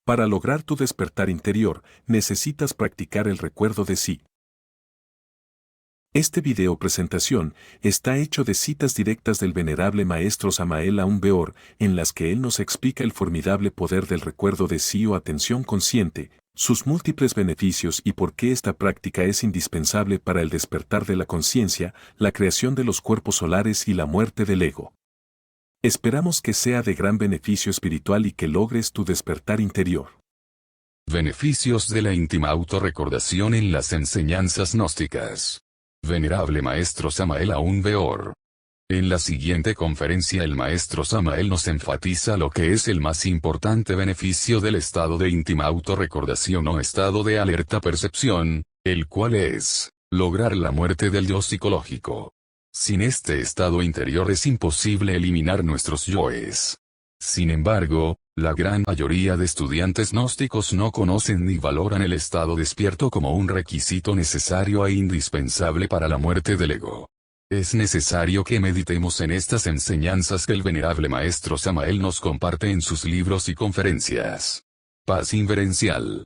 Para lograr tu despertar interior, necesitas practicar el recuerdo de sí. Este video presentación está hecho de citas directas del venerable maestro Samael Aun Weor, en las que él nos explica el formidable poder del recuerdo de sí o atención consciente, sus múltiples beneficios y por qué esta práctica es indispensable para el despertar de la conciencia, la creación de los cuerpos solares y la muerte del ego. Esperamos que sea de gran beneficio espiritual y que logres tu despertar interior. Beneficios de la íntima autorrecordación en las enseñanzas gnósticas. Venerable Maestro Samael Aun Weor. En la siguiente conferencia el Maestro Samael nos enfatiza lo que es el más importante beneficio del estado de íntima autorrecordación o estado de alerta percepción, el cual es lograr la muerte del yo psicológico. Sin este estado interior es imposible eliminar nuestros yoes. Sin embargo, la gran mayoría de estudiantes gnósticos no conocen ni valoran el estado despierto como un requisito necesario e indispensable para la muerte del ego. Es necesario que meditemos en estas enseñanzas que el venerable Maestro Samael nos comparte en sus libros y conferencias. Paz inverencial.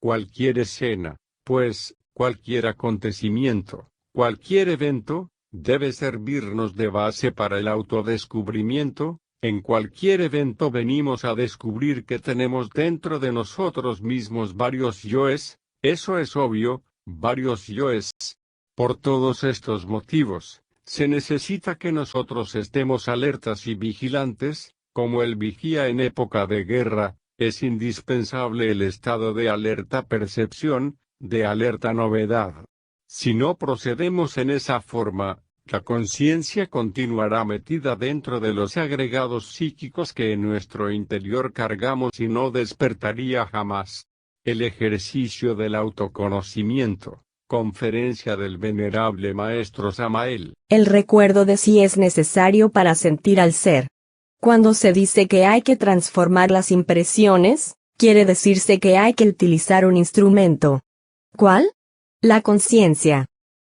Cualquier escena, pues, cualquier acontecimiento, cualquier evento, debe servirnos de base para el autodescubrimiento. En cualquier evento venimos a descubrir que tenemos dentro de nosotros mismos varios yoes, eso es obvio, varios yoes. Por todos estos motivos, se necesita que nosotros estemos alertas y vigilantes, como el vigía en época de guerra, es indispensable el estado de alerta percepción, de alerta novedad. Si no procedemos en esa forma, la conciencia continuará metida dentro de los agregados psíquicos que en nuestro interior cargamos y no despertaría jamás. El ejercicio del autoconocimiento. Conferencia del venerable Maestro Samael. El recuerdo de sí es necesario para sentir al ser. Cuando se dice que hay que transformar las impresiones, quiere decirse que hay que utilizar un instrumento. ¿Cuál? La conciencia.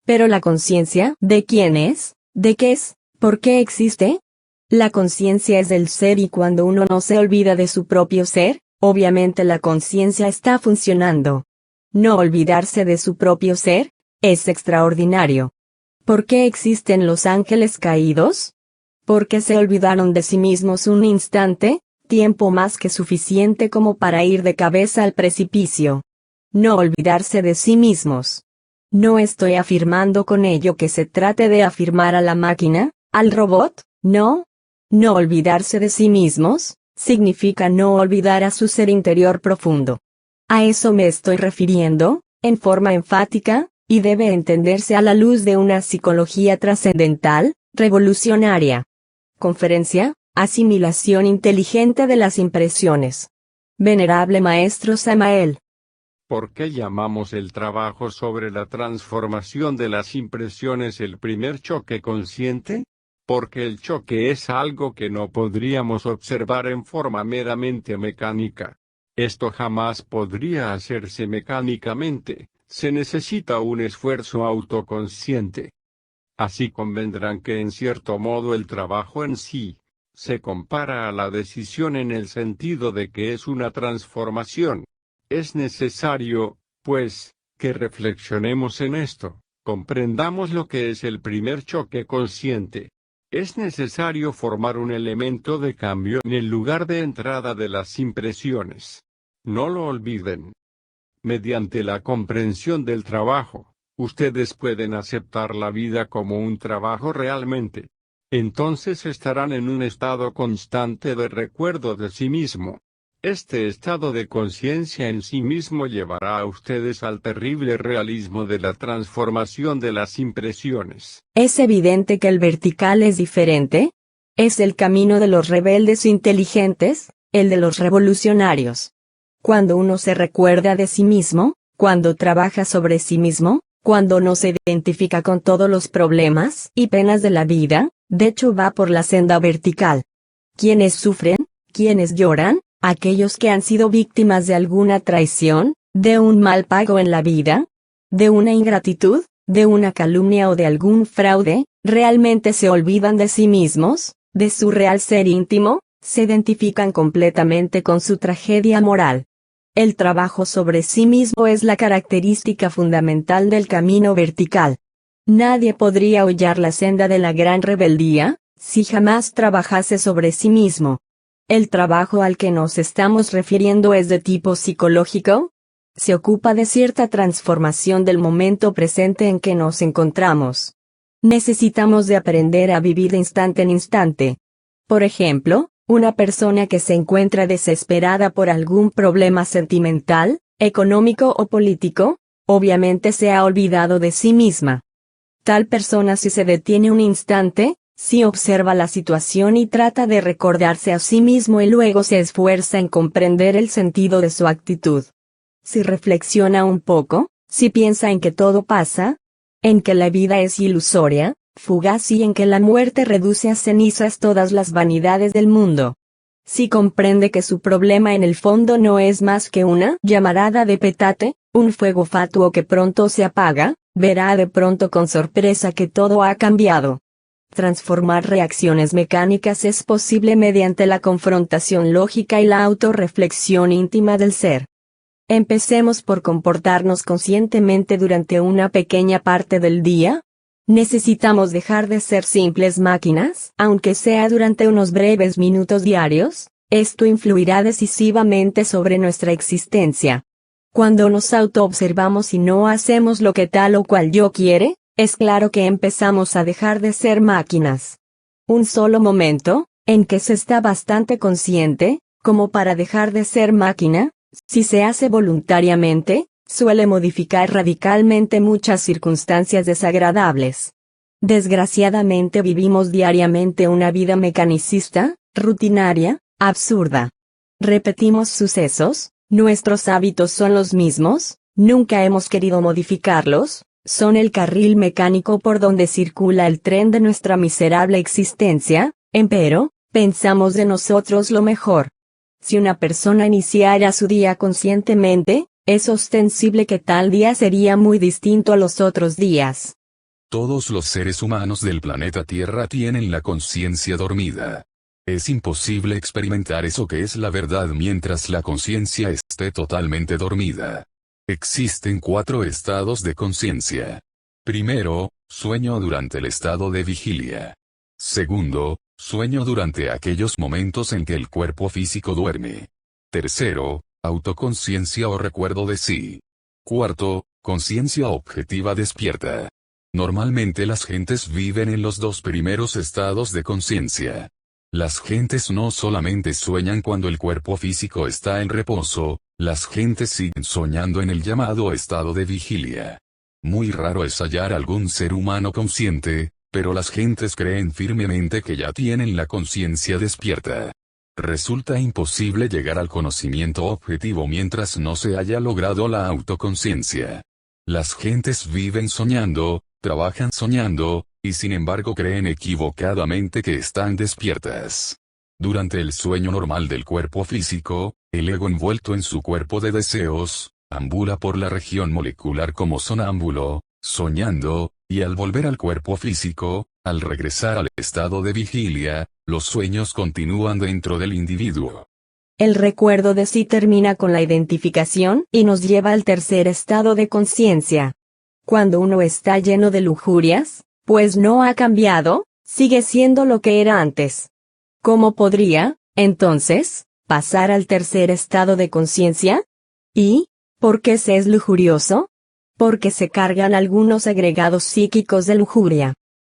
Pero la conciencia, ¿de quién es? ¿De qué es? ¿Por qué existe? La conciencia es del ser y cuando uno no se olvida de su propio ser, obviamente la conciencia está funcionando. No olvidarse de su propio ser, es extraordinario. ¿Por qué existen los ángeles caídos? Porque se olvidaron de sí mismos un instante, tiempo más que suficiente como para ir de cabeza al precipicio. No olvidarse de sí mismos. No estoy afirmando con ello que se trate de afirmar a la máquina, al robot, no. No olvidarse de sí mismos, significa no olvidar a su ser interior profundo. A eso me estoy refiriendo, en forma enfática, y debe entenderse a la luz de una psicología trascendental, revolucionaria. Conferencia, asimilación inteligente de las impresiones. Venerable Maestro Samael. ¿Por qué llamamos el trabajo sobre la transformación de las impresiones el primer choque consciente? Porque el choque es algo que no podríamos observar en forma meramente mecánica. Esto jamás podría hacerse mecánicamente, se necesita un esfuerzo autoconsciente. Así convendrán que en cierto modo el trabajo en sí, se compara a la decisión en el sentido de que es una transformación. Es necesario, pues, que reflexionemos en esto, comprendamos lo que es el primer choque consciente. Es necesario formar un elemento de cambio en el lugar de entrada de las impresiones. No lo olviden. Mediante la comprensión del trabajo, ustedes pueden aceptar la vida como un trabajo realmente. Entonces estarán en un estado constante de recuerdo de sí mismo. Este estado de conciencia en sí mismo llevará a ustedes al terrible realismo de la transformación de las impresiones. ¿Es evidente que el vertical es diferente? Es el camino de los rebeldes inteligentes, el de los revolucionarios. Cuando uno se recuerda de sí mismo, cuando trabaja sobre sí mismo, cuando no se identifica con todos los problemas y penas de la vida, de hecho va por la senda vertical. ¿Quiénes sufren? ¿Quiénes lloran? Aquellos que han sido víctimas de alguna traición, de un mal pago en la vida, de una ingratitud, de una calumnia o de algún fraude, realmente se olvidan de sí mismos, de su real ser íntimo, se identifican completamente con su tragedia moral. El trabajo sobre sí mismo es la característica fundamental del camino vertical. Nadie podría hollar la senda de la gran rebeldía, si jamás trabajase sobre sí mismo. ¿El trabajo al que nos estamos refiriendo es de tipo psicológico? Se ocupa de cierta transformación del momento presente en que nos encontramos. Necesitamos de aprender a vivir de instante en instante. Por ejemplo, una persona que se encuentra desesperada por algún problema sentimental, económico o político, obviamente se ha olvidado de sí misma. Tal persona, si se detiene un instante, si observa la situación y trata de recordarse a sí mismo y luego se esfuerza en comprender el sentido de su actitud. Si reflexiona un poco, si piensa en que todo pasa, en que la vida es ilusoria, fugaz y en que la muerte reduce a cenizas todas las vanidades del mundo. Si comprende que su problema en el fondo no es más que una llamarada de petate, un fuego fatuo que pronto se apaga, verá de pronto con sorpresa que todo ha cambiado. Transformar reacciones mecánicas es posible mediante la confrontación lógica y la autorreflexión íntima del ser. Empecemos por comportarnos conscientemente durante una pequeña parte del día. ¿Necesitamos dejar de ser simples máquinas? Aunque sea durante unos breves minutos diarios, esto influirá decisivamente sobre nuestra existencia. Cuando nos autoobservamos y no hacemos lo que tal o cual yo quiere, es claro que empezamos a dejar de ser máquinas. Un solo momento, en que se está bastante consciente, como para dejar de ser máquina, si se hace voluntariamente, suele modificar radicalmente muchas circunstancias desagradables. Desgraciadamente vivimos diariamente una vida mecanicista, rutinaria, absurda. Repetimos sucesos, nuestros hábitos son los mismos, nunca hemos querido modificarlos, son el carril mecánico por donde circula el tren de nuestra miserable existencia, empero, pensamos de nosotros lo mejor. Si una persona iniciara su día conscientemente, es ostensible que tal día sería muy distinto a los otros días. Todos los seres humanos del planeta Tierra tienen la conciencia dormida. Es imposible experimentar eso que es la verdad mientras la conciencia esté totalmente dormida. Existen 4 estados de conciencia. Primero, sueño durante el estado de vigilia. Segundo, sueño durante aquellos momentos en que el cuerpo físico duerme. Tercero, autoconciencia o recuerdo de sí. Cuarto, conciencia objetiva despierta. Normalmente las gentes viven en los 2 primeros estados de conciencia. Las gentes no solamente sueñan cuando el cuerpo físico está en reposo, las gentes siguen soñando en el llamado estado de vigilia. Muy raro es hallar algún ser humano consciente, pero las gentes creen firmemente que ya tienen la conciencia despierta. Resulta imposible llegar al conocimiento objetivo mientras no se haya logrado la autoconciencia. Las gentes viven soñando, trabajan soñando, y sin embargo creen equivocadamente que están despiertas. Durante el sueño normal del cuerpo físico, el ego envuelto en su cuerpo de deseos, ambula por la región molecular como sonámbulo, soñando, y al volver al cuerpo físico, al regresar al estado de vigilia, los sueños continúan dentro del individuo. El recuerdo de sí termina con la identificación y nos lleva al tercer estado de conciencia. Cuando uno está lleno de lujurias, pues no ha cambiado, sigue siendo lo que era antes. ¿Cómo podría, entonces, pasar al tercer estado de conciencia? ¿Y por qué se es lujurioso? Porque se cargan algunos agregados psíquicos de lujuria.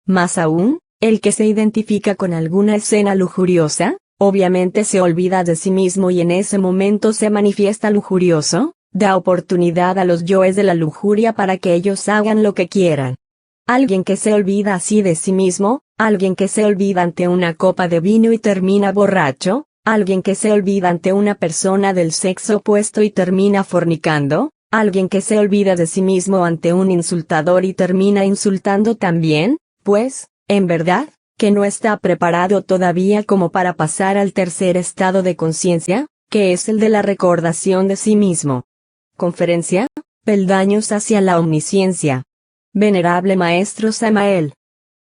Más aún, el que se identifica con alguna escena lujuriosa, obviamente se olvida de sí mismo y en ese momento se manifiesta lujurioso, da oportunidad a los yoes de la lujuria para que ellos hagan lo que quieran. Alguien que se olvida así de sí mismo, alguien que se olvida ante una copa de vino y termina borracho, alguien que se olvida ante una persona del sexo opuesto y termina fornicando, alguien que se olvida de sí mismo ante un insultador y termina insultando también, pues, en verdad, que no está preparado todavía como para pasar al tercer estado de conciencia, que es el de la recordación de sí mismo. Conferencia, peldaños hacia la omnisciencia. Venerable Maestro Samael.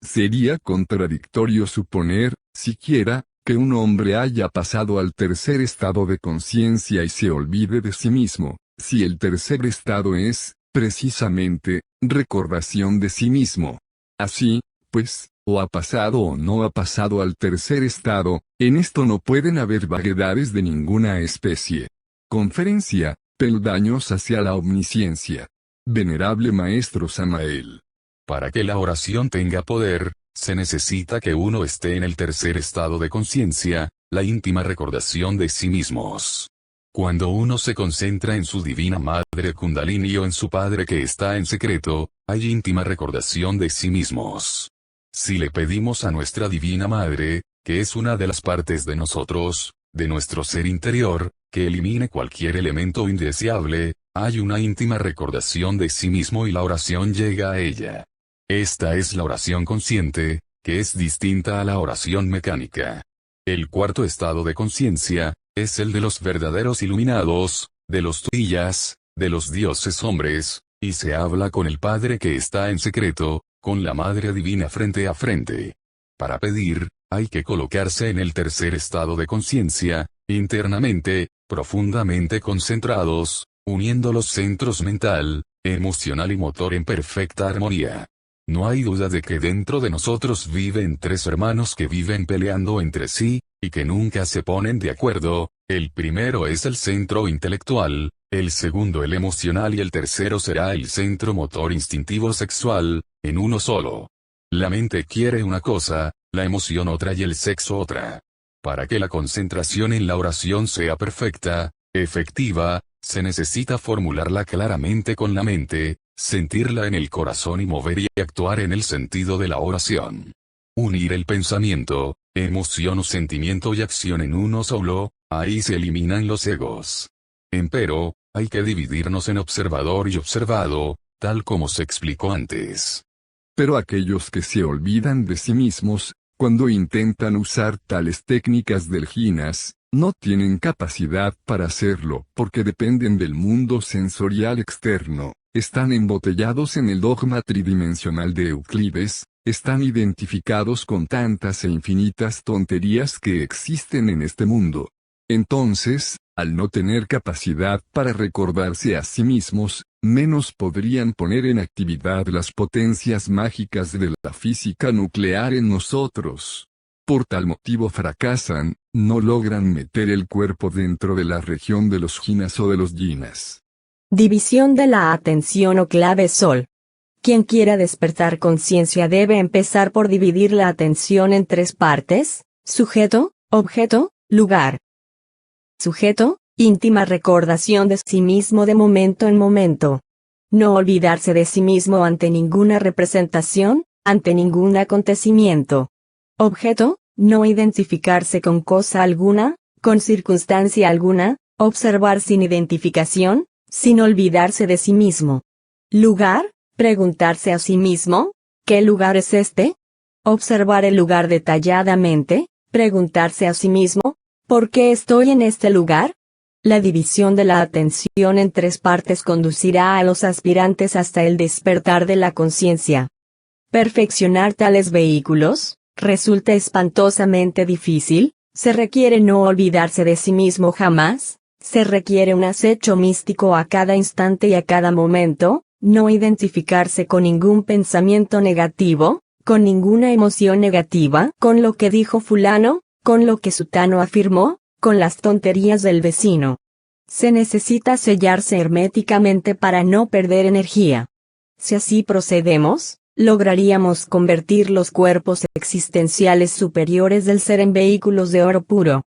Sería contradictorio suponer, siquiera, Que un hombre haya pasado al tercer estado de conciencia y se olvide de sí mismo, si el tercer estado es, precisamente, recordación de sí mismo. Así, pues, o ha pasado o no ha pasado al tercer estado, en esto no pueden haber vaguedades de ninguna especie. Conferencia, peldaños hacia la omnisciencia. Venerable Maestro Samael. Para que la oración tenga poder, se necesita que uno esté en el tercer estado de conciencia, la íntima recordación de sí mismos. Cuando uno se concentra en su divina madre Kundalini o en su padre que está en secreto, hay íntima recordación de sí mismos. Si le pedimos a nuestra divina madre, que es una de las partes de nosotros, de nuestro ser interior, que elimine cualquier elemento indeseable, hay una íntima recordación de sí mismo y la oración llega a ella. Esta es la oración consciente, que es distinta a la oración mecánica. El cuarto estado de conciencia, es el de los verdaderos iluminados, de los tuyas, de los dioses hombres, y se habla con el Padre que está en secreto, con la Madre Divina frente a frente. Para pedir, hay que colocarse en el tercer estado de conciencia, internamente, profundamente concentrados, uniendo los centros mental, emocional y motor en perfecta armonía. No hay duda de que dentro de nosotros viven tres hermanos que viven peleando entre sí, y que nunca se ponen de acuerdo. El primero es el centro intelectual, el segundo el emocional y el tercero será el centro motor instintivo sexual, en uno solo. La mente quiere una cosa, la emoción otra y el sexo otra. Para que la concentración en la oración sea perfecta, efectiva, se necesita formularla claramente con la mente, sentirla en el corazón y mover y actuar en el sentido de la oración. Unir el pensamiento, emoción o sentimiento y acción en uno solo, ahí se eliminan los egos. Empero, hay que dividirnos en observador y observado, tal como se explicó antes. Pero aquellos que se olvidan de sí mismos, cuando intentan usar tales técnicas delginas, no tienen capacidad para hacerlo porque dependen del mundo sensorial externo, están embotellados en el dogma tridimensional de Euclides, están identificados con tantas e infinitas tonterías que existen en este mundo. Entonces, al no tener capacidad para recordarse a sí mismos, menos podrían poner en actividad las potencias mágicas de la física nuclear en nosotros. Por tal motivo fracasan, no logran meter el cuerpo dentro de la región de los jinas o de los yinas. División de la atención o clave sol. Quien quiera despertar conciencia debe empezar por dividir la atención en tres partes: sujeto, objeto, lugar. Sujeto, íntima recordación de sí mismo de momento en momento. No olvidarse de sí mismo ante ninguna representación, ante ningún acontecimiento. Objeto, no identificarse con cosa alguna, con circunstancia alguna, observar sin identificación, sin olvidarse de sí mismo. Lugar, preguntarse a sí mismo, ¿qué lugar es este? Observar el lugar detalladamente, preguntarse a sí mismo, ¿por qué estoy en este lugar? La división de la atención en tres partes conducirá a los aspirantes hasta el despertar de la conciencia. Perfeccionar tales vehículos resulta espantosamente difícil, se requiere no olvidarse de sí mismo jamás, se requiere un acecho místico a cada instante y a cada momento, no identificarse con ningún pensamiento negativo, con ninguna emoción negativa, con lo que dijo fulano, con lo que sutano afirmó, con las tonterías del vecino. Se necesita sellarse herméticamente para no perder energía. Si así procedemos, lograríamos convertir los cuerpos existenciales superiores del ser en vehículos de oro puro.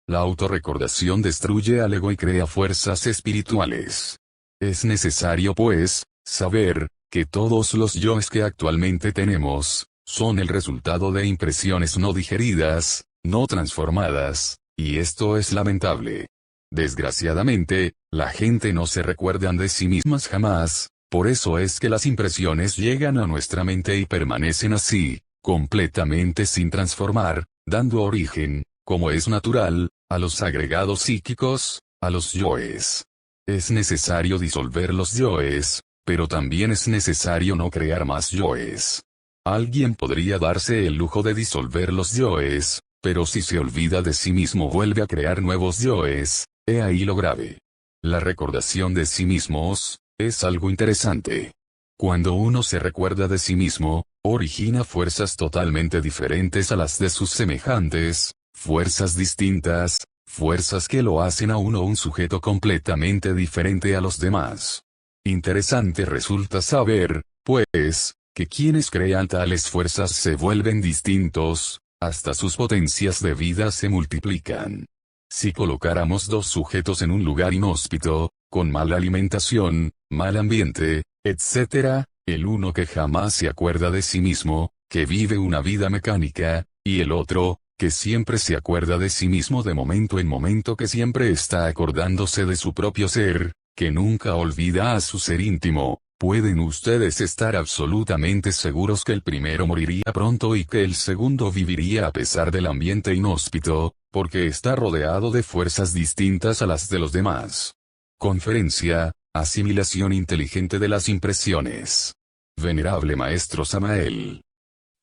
La autorrecordación destruye al ego y crea fuerzas espirituales. Es necesario, pues, saber que todos los yoes que actualmente tenemos son el resultado de impresiones no digeridas, no transformadas, y esto es lamentable. Desgraciadamente, la gente no se recuerdan de sí mismas jamás, por eso es que las impresiones llegan a nuestra mente y permanecen así, completamente sin transformar, dando origen, como es natural, a los agregados psíquicos, a los yoes. Es necesario disolver los yoes, pero también es necesario no crear más yoes. Alguien podría darse el lujo de disolver los yoes, pero si se olvida de sí mismo vuelve a crear nuevos yoes. He ahí lo grave. La recordación de sí mismos es algo interesante. Cuando uno se recuerda de sí mismo, origina fuerzas totalmente diferentes a las de sus semejantes, fuerzas distintas, fuerzas que lo hacen a uno un sujeto completamente diferente a los demás. Interesante resulta saber, pues, que quienes crean tales fuerzas se vuelven distintos, hasta sus potencias de vida se multiplican. Si colocáramos dos sujetos en un lugar inhóspito, con mala alimentación, mal ambiente, etc., el uno que jamás se acuerda de sí mismo, que vive una vida mecánica, y el otro, que siempre se acuerda de sí mismo de momento en momento, que siempre está acordándose de su propio ser, que nunca olvida a su ser íntimo, pueden ustedes estar absolutamente seguros que el primero moriría pronto y que el segundo viviría a pesar del ambiente inhóspito, porque está rodeado de fuerzas distintas a las de los demás. Conferencia, asimilación inteligente de las impresiones. Venerable Maestro Samael.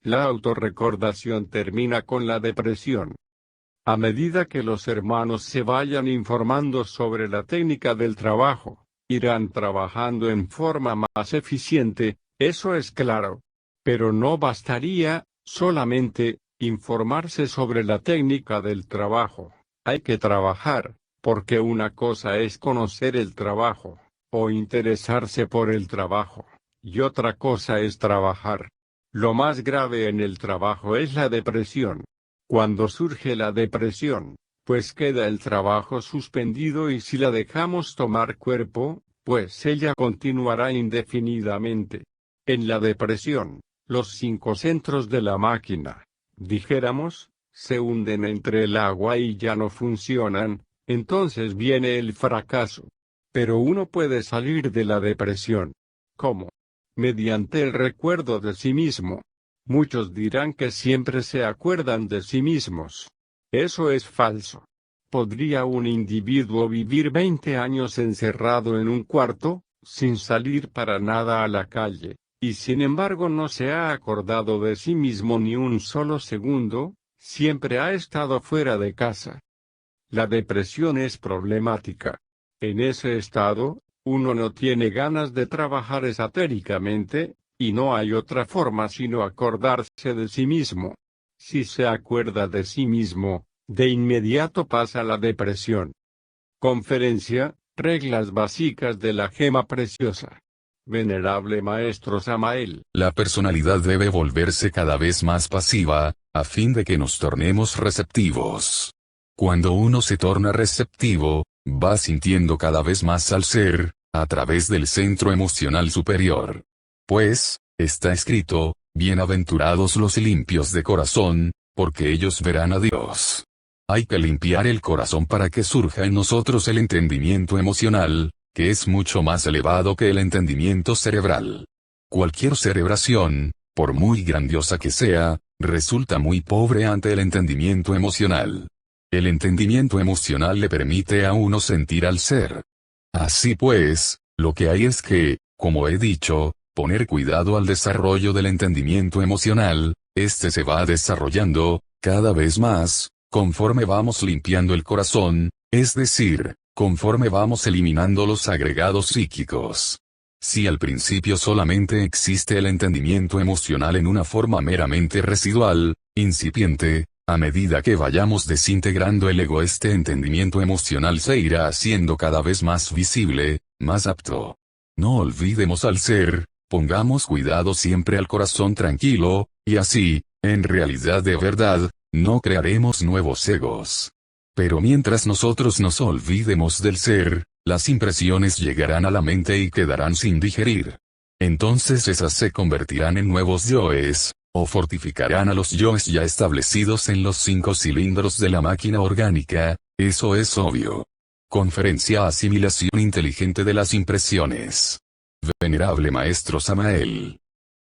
La autorrecordación termina con la depresión. A medida que los hermanos se vayan informando sobre la técnica del trabajo, irán trabajando en forma más eficiente, eso es claro. Pero no bastaría solamente informarse sobre la técnica del trabajo. Hay que trabajar, porque una cosa es conocer el trabajo, o interesarse por el trabajo, y otra cosa es trabajar. Lo más grave en el trabajo es la depresión. Cuando surge la depresión, pues queda el trabajo suspendido, y si la dejamos tomar cuerpo, pues ella continuará indefinidamente. En la depresión, los 5 centros de la máquina, dijéramos, se hunden entre el agua y ya no funcionan, entonces viene el fracaso. Pero uno puede salir de la depresión. ¿Cómo? Mediante el recuerdo de sí mismo. Muchos dirán que siempre se acuerdan de sí mismos. Eso es falso. ¿Podría un individuo vivir 20 años encerrado en un cuarto, sin salir para nada a la calle, y sin embargo no se ha acordado de sí mismo ni un solo segundo? Siempre ha estado fuera de casa. La depresión es problemática. En ese estado, uno no tiene ganas de trabajar esotéricamente, y no hay otra forma sino acordarse de sí mismo. Si se acuerda de sí mismo, de inmediato pasa la depresión. Conferencia, reglas básicas de la gema preciosa. Venerable Maestro Samael. La personalidad debe volverse cada vez más pasiva, a fin de que nos tornemos receptivos. Cuando uno se torna receptivo, va sintiendo cada vez más al ser, a través del centro emocional superior. Pues, está escrito, bienaventurados los limpios de corazón, porque ellos verán a Dios. Hay que limpiar el corazón para que surja en nosotros el entendimiento emocional, que es mucho más elevado que el entendimiento cerebral. Cualquier cerebración, por muy grandiosa que sea, resulta muy pobre ante el entendimiento emocional. El entendimiento emocional le permite a uno sentir al ser. Así pues, lo que hay es que, como he dicho, poner cuidado al desarrollo del entendimiento emocional. Este se va desarrollando, cada vez más, conforme vamos limpiando el corazón, es decir, conforme vamos eliminando los agregados psíquicos. Si al principio solamente existe el entendimiento emocional en una forma meramente residual, incipiente, a medida que vayamos desintegrando el ego, este entendimiento emocional se irá haciendo cada vez más visible, más apto. No olvidemos al ser, pongamos cuidado siempre al corazón tranquilo, y así, en realidad de verdad, no crearemos nuevos egos. Pero mientras nosotros nos olvidemos del ser, las impresiones llegarán a la mente y quedarán sin digerir. Entonces esas se convertirán en nuevos yoes, o fortificarán a los yoes ya establecidos en los 5 cilindros de la máquina orgánica, eso es obvio. Conferencia Asimilación Inteligente de las Impresiones. Venerable Maestro Samael.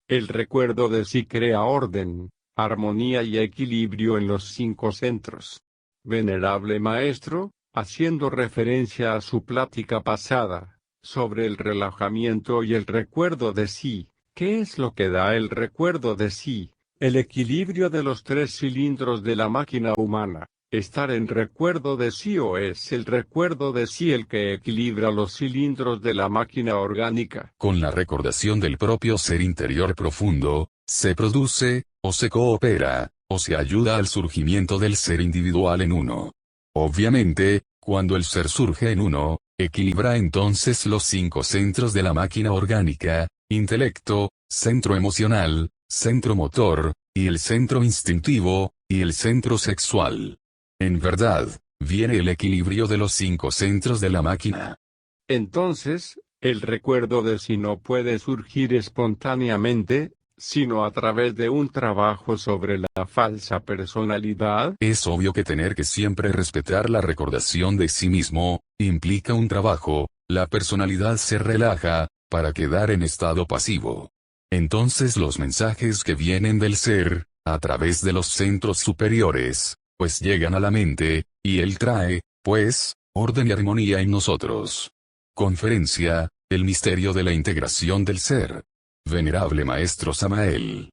El recuerdo de sí crea orden, armonía y equilibrio en los 5 centros. Venerable Maestro, haciendo referencia a su plática pasada, sobre el relajamiento y el recuerdo de sí, ¿qué es lo que da el recuerdo de sí? El equilibrio de los 3 cilindros de la máquina humana. Estar en recuerdo de sí o es el recuerdo de sí el que equilibra los cilindros de la máquina orgánica. Con la recordación del propio ser interior profundo, se produce, o se coopera, o se ayuda al surgimiento del ser individual en uno. Obviamente, cuando el ser surge en uno, equilibra entonces los 5 centros de la máquina orgánica: intelecto, centro emocional, centro motor, y el centro instintivo, y el centro sexual. En verdad, viene el equilibrio de los 5 centros de la máquina. Entonces, el recuerdo de sí no puede surgir espontáneamente, sino a través de un trabajo sobre la falsa personalidad. Es obvio que tener que siempre respetar la recordación de sí mismo, implica un trabajo. La personalidad se relaja, para quedar en estado pasivo. Entonces los mensajes que vienen del ser, a través de los centros superiores, pues llegan a la mente, y él trae, pues, orden y armonía en nosotros. Conferencia: El misterio de la integración del ser. Venerable Maestro Samael.